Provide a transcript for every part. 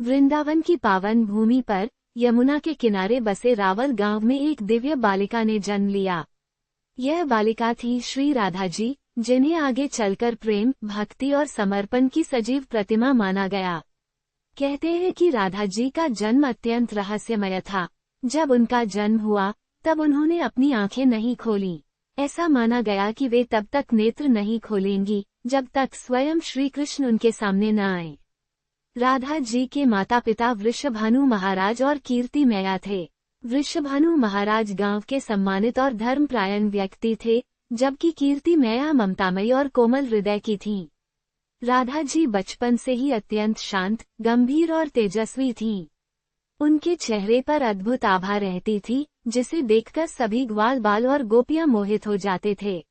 वृंदावन की पावन भूमि पर यमुना के किनारे बसे रावल गांव में एक दिव्य बालिका ने जन्म लिया। यह बालिका थी श्री राधा जी, जिन्हें आगे चलकर प्रेम, भक्ति और समर्पण की सजीव प्रतिमा माना गया। कहते हैं कि राधा जी का जन्म अत्यंत रहस्यमय था। जब उनका जन्म हुआ तब उन्होंने अपनी आंखें नहीं खोली। ऐसा माना गया कि वे तब तक नेत्र नहीं खोलेंगी जब तक स्वयं श्री कृष्ण उनके सामने न आए। राधा जी के माता पिता वृषभानु महाराज और कीर्ति मैया थे। वृषभानु महाराज गांव के सम्मानित और धर्मपरायण व्यक्ति थे, जबकि कीर्ति मैया ममतामयी और कोमल हृदय की थीं। राधा जी बचपन से ही अत्यंत शांत, गंभीर और तेजस्वी थीं। उनके चेहरे पर अद्भुत आभा रहती थी, जिसे देखकर सभी ग्वाल बाल और गोपियां मोहित हो जाते थे।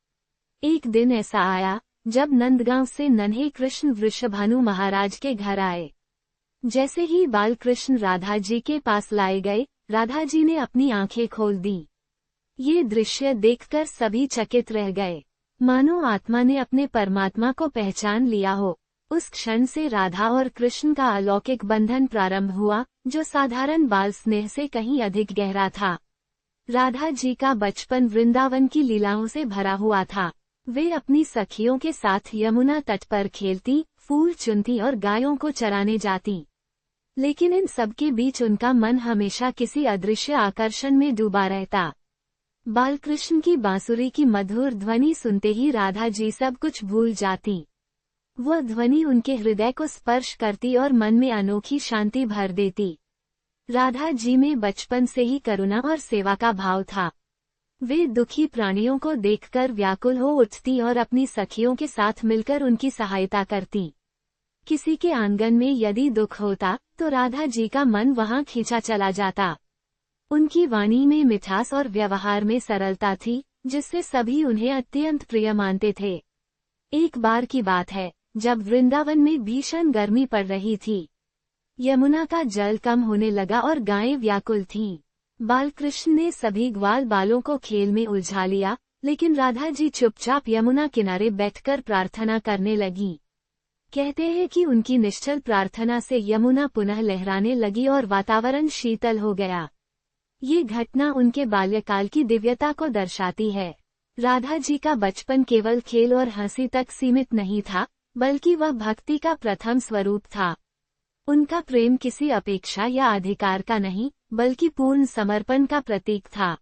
एक दिन ऐसा आया जब नंदगांव से नन्हे कृष्ण वृषभानु महाराज के घर आए। जैसे ही बाल कृष्ण राधा जी के पास लाए गए, राधा जी ने अपनी आंखें खोल दी। ये दृश्य देखकर सभी चकित रह गए, मानो आत्मा ने अपने परमात्मा को पहचान लिया हो। उस क्षण से राधा और कृष्ण का अलौकिक बंधन प्रारंभ हुआ, जो साधारण बाल स्नेह से कहीं अधिक गहरा था। राधा जी का बचपन वृंदावन की लीलाओं से भरा हुआ था। वे अपनी सखियों के साथ यमुना तट पर खेलती, फूल चुनती और गायों को चराने जाती। लेकिन इन सब के बीच उनका मन हमेशा किसी अदृश्य आकर्षण में डूबा रहता। बालकृष्ण की बांसुरी की मधुर ध्वनि सुनते ही राधा जी सब कुछ भूल जाती। वह ध्वनि उनके हृदय को स्पर्श करती और मन में अनोखी शांति भर देती। राधा जी में बचपन से ही करुणा और सेवा का भाव था। वे दुखी प्राणियों को देखकर व्याकुल हो उठती और अपनी सखियों के साथ मिलकर उनकी सहायता करती। किसी के आंगन में यदि दुख होता तो राधा जी का मन वहां खींचा चला जाता। उनकी वाणी में मिठास और व्यवहार में सरलता थी, जिससे सभी उन्हें अत्यंत प्रिय मानते थे। एक बार की बात है, जब वृंदावन में भीषण गर्मी पड़ रही थी। यमुना का जल कम होने लगा और गायें व्याकुल थीं। बालकृष्ण ने सभी ग्वाल बालों को खेल में उलझा लिया, लेकिन राधा जी चुपचाप यमुना किनारे बैठकर प्रार्थना करने लगी। कहते हैं कि उनकी निश्चल प्रार्थना से यमुना पुनः लहराने लगी और वातावरण शीतल हो गया। ये घटना उनके बाल्यकाल की दिव्यता को दर्शाती है। राधा जी का बचपन केवल खेल और हंसी तक सीमित नहीं था, बल्कि वह भक्ति का प्रथम स्वरूप था। उनका प्रेम किसी अपेक्षा या अधिकार का नहीं, बल्कि पूर्ण समर्पण का प्रतीक था।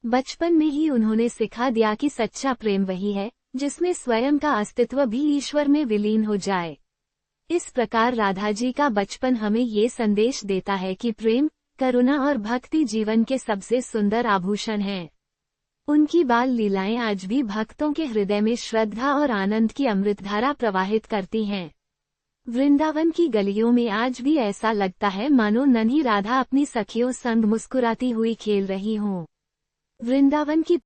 बचपन में ही उन्होंने सिखा दिया कि सच्चा प्रेम वही है जिसमें स्वयं का अस्तित्व भी ईश्वर में विलीन हो जाए। इस प्रकार राधा जी का बचपन हमें ये संदेश देता है कि प्रेम, करुणा और भक्ति जीवन के सबसे सुंदर आभूषण हैं। उनकी बाल लीलाएं आज भी भक्तों के हृदय में श्रद्धा और आनंद की अमृतधारा प्रवाहित करती हैं। वृंदावन की गलियों में आज भी ऐसा लगता है मानो नन्ही राधा अपनी सखियों संग मुस्कुराती हुई खेल रही हों। वृंदावन की